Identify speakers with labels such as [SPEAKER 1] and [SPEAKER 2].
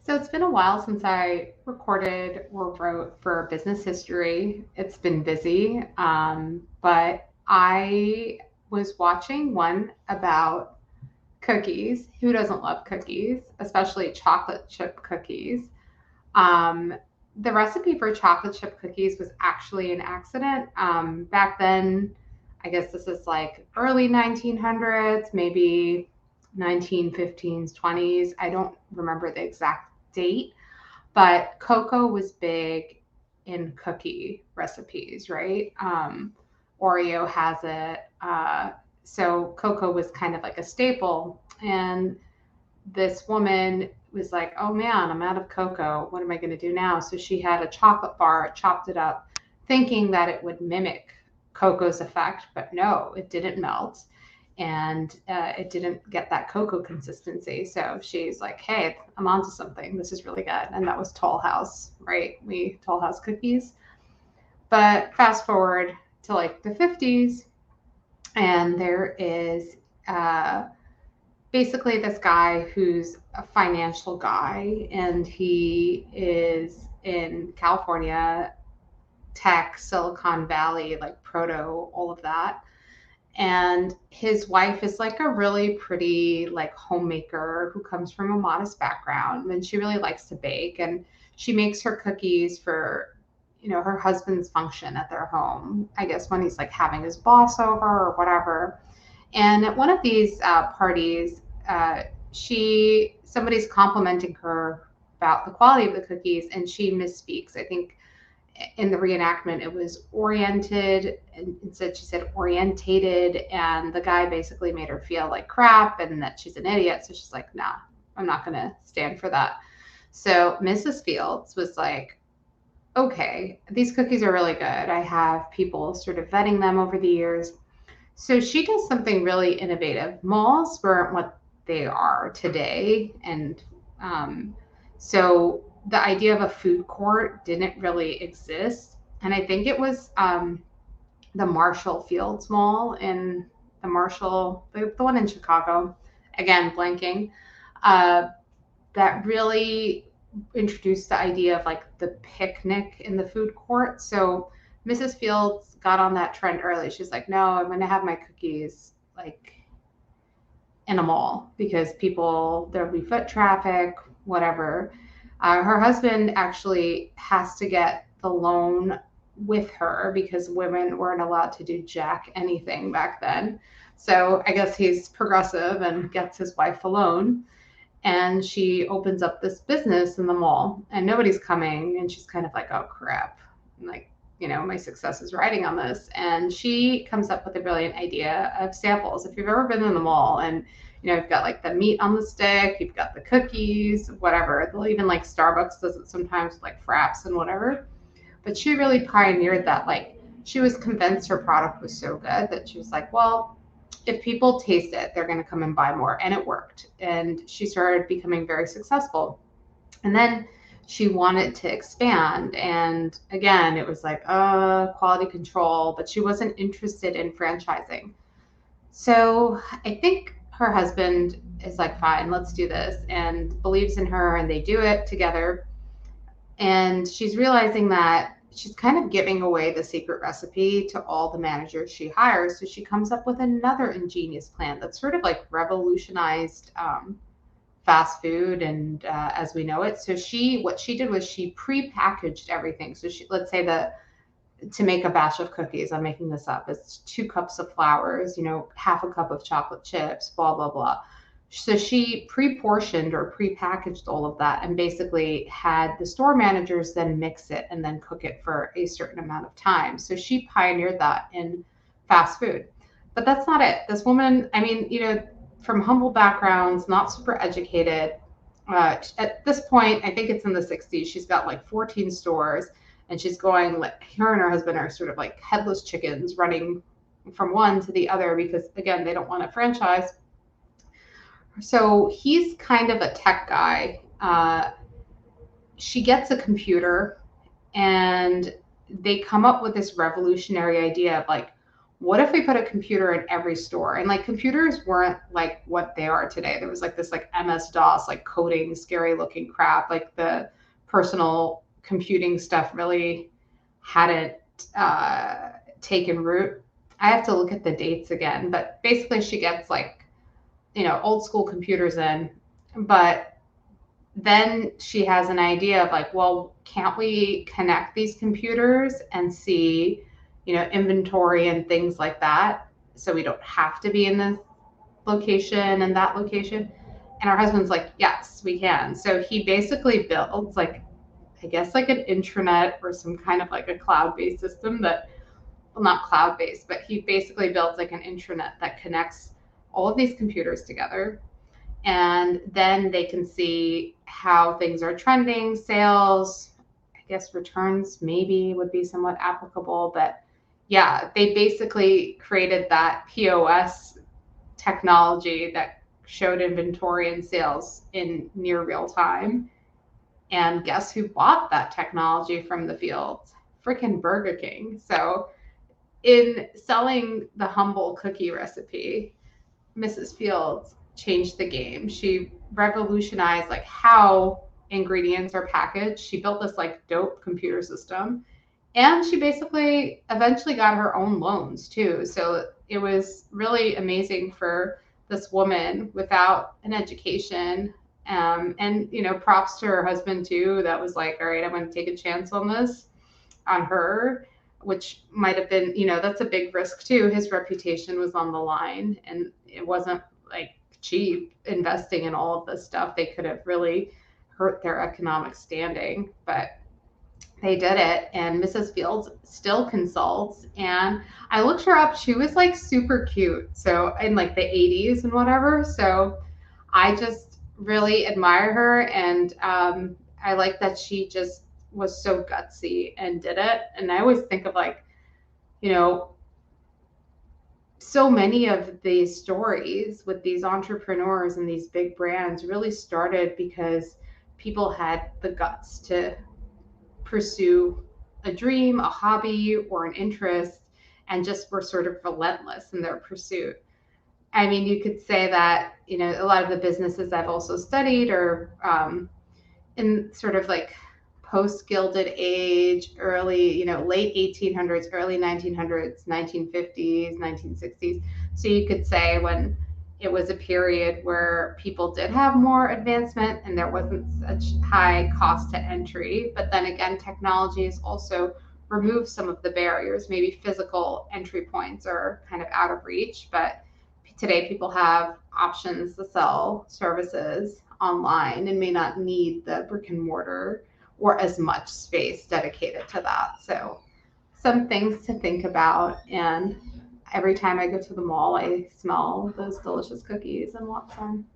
[SPEAKER 1] So it's been a while since I recorded or wrote for business history. It's been busy, but I was watching one about cookies. Who doesn't love cookies, especially chocolate chip cookies? Um, the recipe for chocolate chip cookies was actually an accident. Back then, I guess this is like early 1900s, maybe 1915s, 20s. I don't remember the exact date, but cocoa was big in cookie recipes, right? Oreo has it. So cocoa was kind of like a staple. And this woman was like, oh man, I'm out of cocoa. What am I going to do now? So she had a chocolate bar, chopped it up, thinking that it would mimic cocoa's effect, but no, it didn't melt and it didn't get that cocoa consistency. So she's like, hey, I'm onto something. This is really good. And that was Toll House, right? We Toll House cookies. But fast forward to like the 50s, and there is basically this guy who's a financial guy, and he is in California, tech, Silicon Valley, like proto, all of that. And his wife is like a really pretty like homemaker who comes from a modest background, and she really likes to bake, and she makes her cookies for her husband's function at their home, I guess when he's like having his boss over or whatever. And at one of these parties, she somebody's complimenting her about the quality of the cookies, and she misspeaks. I think in the reenactment it was oriented, and instead she said orientated, and the guy basically made her feel like crap and that she's an idiot. So she's like, nah, I'm not going to stand for that. So Mrs. Fields was like, okay, these cookies are really good. I have people sort of vetting them over the years. So she does something really innovative. Malls weren't what they are today. And so the idea of a food court didn't really exist. And I think it was the Marshall Fields Mall in the Marshall, the one in Chicago, again, blanking, uh, that really introduced the idea of like the picnic in the food court. So Mrs. Fields got on that trend early. She's like, no, I'm going to have my cookies like in a mall because people, there'll be foot traffic, whatever. Her husband actually has to get the loan with her because women weren't allowed to do jack anything back then. So I guess he's progressive and gets his wife a loan, and she opens up this business in the mall and nobody's coming, and she's kind of like, oh crap, like, my success is riding on this. And she comes up with a brilliant idea of samples. If you've ever been in the mall and you've got like the meat on the stick, you've got the cookies, whatever, they'll even like Starbucks does it sometimes with like fraps and whatever. But she really pioneered that. Like, she was convinced her product was so good that she was like, well, if people taste it, they're going to come and buy more. And it worked. And she started becoming very successful. And then she wanted to expand. And again, it was like, quality control, but she wasn't interested in franchising. So I think her husband is like, fine, let's do this, and believes in her, and they do it together. And she's realizing that she's kind of giving away the secret recipe to all the managers she hires. So she comes up with another ingenious plan that sort of like revolutionized fast food and as we know it. So what she did was she pre-packaged everything. So let's say that to make a batch of cookies, I'm making this up, it's 2 cups of flours, half a cup of chocolate chips, blah, blah, blah. So she pre-portioned or pre-packaged all of that and basically had the store managers then mix it and then cook it for a certain amount of time. So she pioneered that in fast food. But that's not it. This woman, I mean, from humble backgrounds, not super educated. At this point, I think it's in the 60s, she's got like 14 stores, and she's going, like, her and her husband are sort of like headless chickens running from one to the other because, again, they don't want to franchise. So he's kind of a tech guy. She gets a computer, and they come up with this revolutionary idea of like, what if we put a computer in every store? And like computers weren't like what they are today. There was like this like MS-DOS, like coding, scary looking crap. Like the personal computing stuff really hadn't taken root. I have to look at the dates again, but basically she gets like, old school computers in, but then she has an idea of like, well, can't we connect these computers and see, inventory and things like that, so we don't have to be in this location and that location? And our husband's like, yes, we can. So he basically builds like, I guess like an intranet or some kind of like a cloud-based system that, well, not cloud-based, but he basically builds like an intranet that connects all of these computers together, and then they can see how things are trending, sales, I guess returns maybe would be somewhat applicable, but yeah, they basically created that POS technology that showed inventory and sales in near real time. And guess who bought that technology from the fields? Freaking Burger King. So in selling the humble cookie recipe, Mrs. Fields changed the game. She revolutionized like how ingredients are packaged. She built this like dope computer system, and she basically eventually got her own loans too. So it was really amazing for this woman without an education. And props to her husband too. That was like, all right, I'm going to take a chance on this, on her, which might have been, that's a big risk too. His reputation was on the line, and it wasn't like cheap investing in all of this stuff. They could have really hurt their economic standing, but they did it. And Mrs. Fields still consults. And I looked her up. She was like super cute. So in like the 80s and whatever. So I just really admire her. And I like that she just was so gutsy and did it. And I always think of like, you know, so many of these stories with these entrepreneurs and these big brands really started because people had the guts to pursue a dream, a hobby, or an interest, and just were sort of relentless in their pursuit. I mean, you could say that, a lot of the businesses I've also studied are in sort of like post Gilded Age, early, late 1800s, early 1900s, 1950s, 1960s. So you could say when it was a period where people did have more advancement and there wasn't such high cost to entry. But then again, technology has also removed some of the barriers. Maybe physical entry points are kind of out of reach, but today people have options to sell services online and may not need the brick and mortar or as much space dedicated to that. So some things to think about. And every time I go to the mall, I smell those delicious cookies and walk them.